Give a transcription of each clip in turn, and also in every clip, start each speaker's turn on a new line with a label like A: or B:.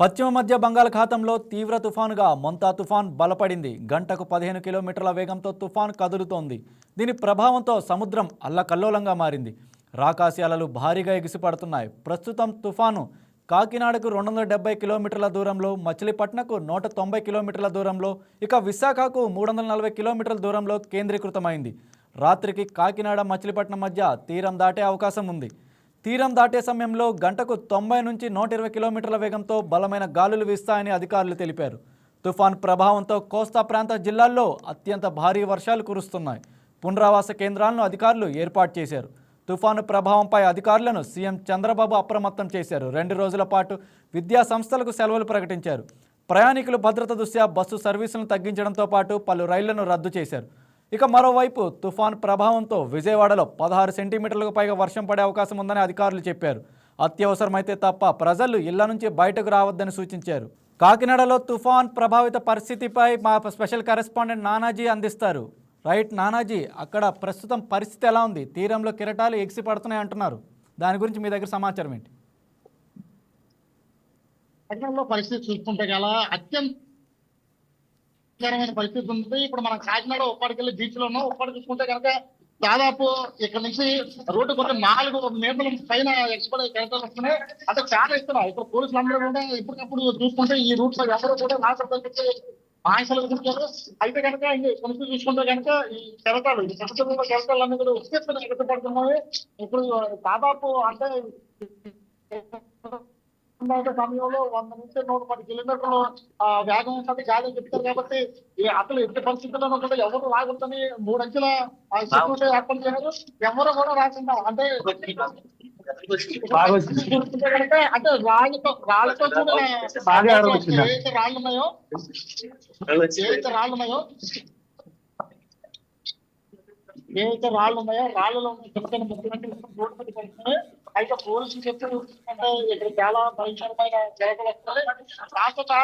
A: పశ్చిమ మధ్య బంగాళాఖాతంలో తీవ్ర తుఫానుగా మొంతా తుఫాన్ బలపడింది. గంటకు 15 కిలోమీటర్ల వేగంతో తుఫాన్ కదులుతోంది. దీని ప్రభావంతో సముద్రం అల్లకల్లోలంగా మారింది. రాకాసి అలలు భారీగా ఎగిసిపడుతున్నాయి. ప్రస్తుతం తుఫాను కాకినాడకు 270 కిలోమీటర్ల దూరంలో, మచిలీపట్నంకు 190 కిలోమీటర్ల దూరంలో, ఇక విశాఖకు 340 కిలోమీటర్ల దూరంలో కేంద్రీకృతమైంది. రాత్రికి కాకినాడ మచిలీపట్నం మధ్య తీరం దాటే అవకాశం ఉంది. తీరం దాటే సమయంలో గంటకు 90 నుంచి 120 కిలోమీటర్ల వేగంతో బలమైన గాలులు వీస్తాయని అధికారులు తెలిపారు. తుఫాన్ ప్రభావంతో కోస్తా ప్రాంత జిల్లాల్లో అత్యంత భారీ వర్షాలు కురుస్తున్నాయి. పునరావాస కేంద్రాలను అధికారులు ఏర్పాటు చేశారు. తుఫాను ప్రభావంపై అధికారులను సీఎం చంద్రబాబు అప్రమత్తం చేశారు. 2 రోజుల పాటు విద్యా సంస్థలకు సెలవులు ప్రకటించారు. ప్రయాణికుల భద్రత దృష్ట్యా బస్సు సర్వీసులను తగ్గించడంతో పాటు పలు రైళ్లను రద్దు చేశారు. ఇక మరోవైపు తుఫాన్ ప్రభావంతో విజయవాడలో 16 సెంటీమీటర్లకు పైగా వర్షం పడే అవకాశం ఉందని అధికారులు చెప్పారు. అత్యవసరమైతే తప్ప ప్రజలు ఇళ్ల నుంచి బయటకు రావద్దని సూచించారు. కాకినాడలో తుఫాన్ ప్రభావిత పరిస్థితిపై మా స్పెషల్ కరెస్పాండెంట్ నానాజీ అందిస్తారు. రైట్ నానాజీ, అక్కడ ప్రస్తుతం పరిస్థితి ఎలా ఉంది? తీరంలో కిరటాలు ఎగిసి పడుతున్నాయి అంటున్నారు. దాని గురించి మీ దగ్గర సమాచారం ఏంటి?
B: పట్టణంలో పరిస్థితి చూసుకుంటే గల అత్యంత పరిస్థితి ఉంది. ఇప్పుడు మనం కాకినాడ ఉప్పాడికెళ్ళి బీచ్ లో ఉన్నాం. ఉప్పాడి చూసుకుంటే కనుక దాదాపు ఇక్కడ నుంచి రోడ్డు కొంచెం 4 మీటర్ల పైన ఎక్స్పర్ట్ కెరటాలు వస్తున్నాయి. అంటే చాలా ఇస్తున్నాయి. ఇప్పుడు పోలీసులు అందరూ కూడా ఎప్పటికప్పుడు చూసుకుంటే ఈ రూట్స్ ఎవరు కూడా నాశనం ఆంక్షలు విధించారు. అయితే కనుక కొంచెం చూసుకుంటే కనుక ఈ కెరటాలు కెరటాలన్నీ కూడా ఉత్పత్తులు ఎగసిపడుతున్నాయి. ఇప్పుడు దాదాపు అంటే సమయంలో 100 నుంచి 110 కిలోమీటర్లు వేగం ఉంటుంది గాలి చెప్తారు. కాబట్టి అసలు ఎట్టి పరిస్థితుల్లో కూడా ఎవరు రాకూడదని 3 అంచెల సెక్యూరిటీ ఏర్పాటు చేశారు. ఎవరు కూడా రాకుండా అంటే అంటే రాళ్ళతో కూడా ఏదైతే రాళ్ళు ఉన్నాయో రాళ్ళలో చిన్న రోడ్డు మీద పడుతున్నాయి. అయితే పోలీసులు చెప్తే ఇక్కడ చాలా భయంకరమైన జరగలు వస్తాయి. కాకపోతే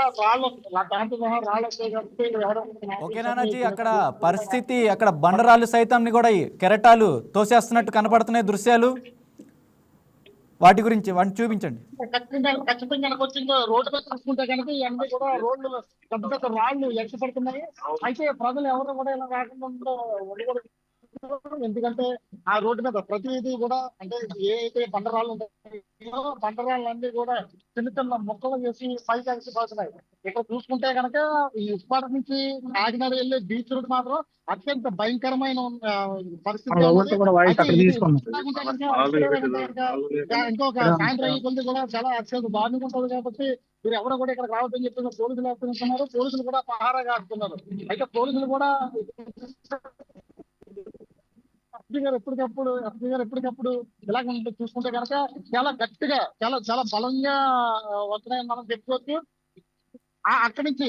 A: ఓకే నానాజీ, అక్కడ పరిస్థితి అక్కడ బండరాళ్ళు సైతం కూడా కెరటాలు తోసేస్తున్నట్టు కనపడుతున్నాయి దృశ్యాలు. వాటిని చూపించండి.
B: ఖచ్చితంగా వచ్చిందో రోడ్డు మీద చూసుకుంటే కనుక ఇవన్నీ కూడా రోడ్లు పెద్ద పెద్ద రాళ్ళు ఎక్కిపడుతున్నాయి. అయితే ప్రజలు ఎవరు కూడా ఇలా రాకుండా ఎందుకంటే ఆ రోడ్డు మీద ప్రతిదీ కూడా అంటే ఏ అయితే బండరాళ్ళు ఉంటాయో బండరాళ్ళన్నీ కూడా చిన్న చిన్న మొక్కలు చేసి పైకి ఎగిసిపోతున్నాయి. ఇక్కడ చూసుకుంటే కనుక ఈ ఉప్పాడ నుంచి కాకినాడ వెళ్ళే బీచ్ రోడ్ మాత్రం అత్యంత భయంకరమైన పరిస్థితి. ఇంకొక సాయంత్రం కొద్ది కూడా చాలా అత్యంత దారుణంగా ఉంటుంది. కాబట్టి మీరు ఎవరు కూడా ఇక్కడ రావద్దని చెప్పి పోలీసులు వేస్తున్నారు. పోలీసులు కూడా పహారాగా ఆడుతున్నారు. అయితే పోలీసులు కూడా ఎప్పటికప్పుడు ఇలాగ చూసుకుంటే కనుక చాలా గట్టిగా చాలా బలంగా వస్తున్నాయని మనం చెప్పుకోవచ్చు. అక్కడి నుంచి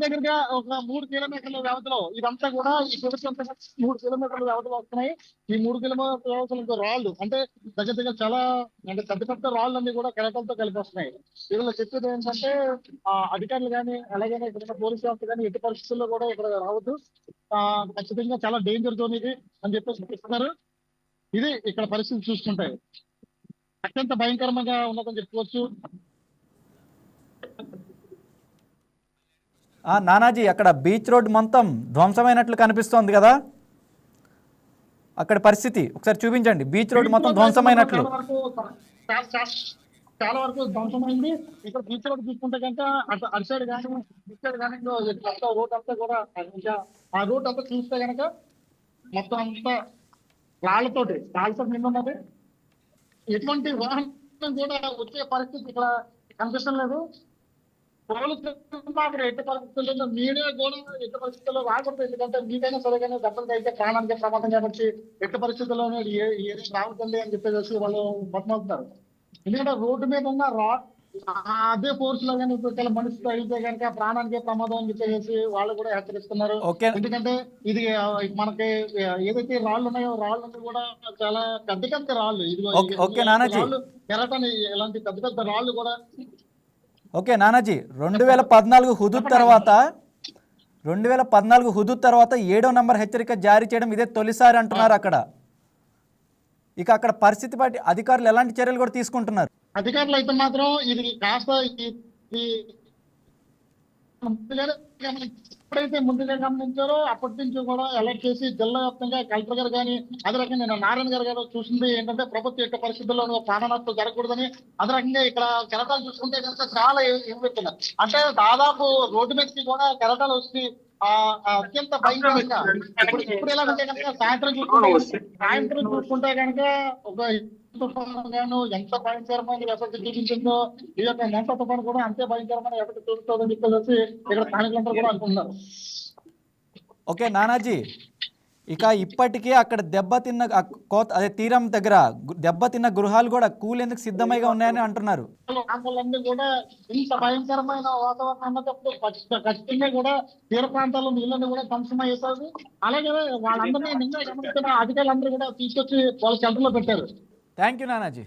B: దగ్గరగా ఒక 3 కిలోమీటర్ల వ్యవధిలో ఇదంతా కూడా ఈ ప్రభుత్వం 3 కిలోమీటర్ల వ్యవధిలో వస్తున్నాయి. ఈ 3 కిలోమీటర్ల వ్యవధిలో రాళ్ళు అంటే దగ్గర చాలా అంటే పెద్ద రాళ్ళు అన్ని కూడా కెరటాలతో కలిపి వస్తున్నాయి. వీళ్ళు చెప్పేది ఏంటంటే అధికారులు కానీ అలాగే ఇక్కడ పోలీస్ వ్యవస్థ కానీ ఎట్టి పరిస్థితుల్లో కూడా ఇక్కడ రావద్దు, ఖచ్చితంగా చాలా డేంజర్ జోన్ ఇది అని చెప్పేసి చెప్తున్నారు. ఇది ఇక్కడ పరిస్థితి చూసుకుంటే అత్యంత భయంకరంగా ఉన్నదని చెప్పుకోవచ్చు.
A: నానాజీ, అక్కడ బీచ్ రోడ్ మొత్తం ధ్వంసమైనట్లు కనిపిస్తోంది కదా, అక్కడ పరిస్థితి ఒకసారి చూపించండి. బీచ్ రోడ్ మొత్తం ధ్వంసమైనట్లు
B: చాలా వరకు ధ్వంసమైంది. ఇక్కడ బీచ్ రోడ్ చూసుకుంటే కనుక అటు సైడ్ కానీ ఇటు సైడ్ కానీ రోడ్ అంతా కూడా ఆ రోడ్ అంతా చూస్తే కనుక మొత్తం అంతా రాళ్ళతో నిండున్నది. ఎటువంటి వాహనం కూడా వచ్చే పరిస్థితి ఇక్కడ కనిపిస్తడం లేదు. పోలీసులు ఎట్టి పరిస్థితుల్లో మీడియా కూడా ఎట్టి పరిస్థితుల్లో రాకూడదు. ఎందుకంటే మీకైనా సరిగ్గా దెబ్బలు అయితే ప్రాణానికి ప్రమాదం కాబట్టి ఎట్టి పరిస్థితుల్లోనే ఏది రావద్దండి అని చెప్పేసి వాళ్ళు బతమవుతున్నారు. ఎందుకంటే రోడ్డు మీద ఉన్న అదే ఫోర్స్ లో కానీ ఇప్పుడు మనిషితో అయితే కనుక ప్రాణానికి ప్రమాదం అని చెప్పేసి వాళ్ళు కూడా హెచ్చరిస్తున్నారు. ఎందుకంటే ఇది మనకి ఏదైతే రాళ్ళు ఉన్నాయో రాళ్ళన్నీ కూడా చాలా పెద్ద రాళ్ళు. ఇది రాళ్ళు కెరటని ఇలాంటి పెద్ద రాళ్ళు కూడా.
A: ఓకే నానాజీ, 2014 హుదూద్ తర్వాత 7వ నంబర్ హెచ్చరిక జారీ చేయడం ఇదే తొలిసారి అంటున్నారు అక్కడ. ఇక అక్కడ పరిస్థితి బట్టి అధికారులు ఎలాంటి చర్యలు కూడా తీసుకుంటున్నారు?
B: అధికారులు అయితే మాత్రం ఇది కాస్త ఈ ముందుగానే ఎప్పుడైతే ముందుగా గమనించారో అప్పటి నుంచి కూడా అలర్ట్ చేసి జిల్లా వ్యాప్తంగా కలెక్టర్ గారు కానీ అదే రకంగా నేను నారాయణ గారు చూసింది ఏంటంటే ప్రభుత్వ యొక్క పరిస్థితుల్లో ప్రాణ నష్టం జరగకూడదని అదే రకంగా ఇక్కడ కెరటాలు చూసుకుంటే కనుక చాలా ఇవ్వబెట్టినారు. అంటే దాదాపు రోడ్డు మీదకి కూడా కెరటాలు వచ్చి అత్యంత భయంకరంగా ఇప్పుడు ఎలాగంటే కనుక సాయంత్రం చూసుకుంటే కనుక ఒక తుఫాను ఎంత భయంకరమైన ఎఫెక్ట్ చూపించిందో ఈ యొక్క మోస తుఫాను కూడా అంతే భయంకరమైన ఎఫెక్ట్ చూపుతుందని చెప్పేసి ఇక్కడ స్థానికులందరూ కూడా అనుకుంటున్నారు.
A: ఓకే నానాజీ, ఇక ఇప్పటికే అక్కడ దెబ్బతిన్న అదే తీరం దగ్గర దెబ్బతిన్న గృహాలు కూడా కూలేందుకు సిద్ధమైగా ఉన్నాయని అంటున్నారు.
B: ప్రాంతాలన్నీ కూడా ఇంత భయంకరమైన వాతావరణం అన్నప్పుడు ఖచ్చితంగా కూడా తీర ప్రాంతాల్లో నీళ్ళని కూడా ధ్వంసమయ్యేసారు. అలాగే వాళ్ళందరినీ నిన్న గమనిస్తున్న అధికారులందరూ కూడా తీసుకొచ్చి వాళ్ళ సెంటర్లో పెట్టారు.
A: Thank you Nanaji.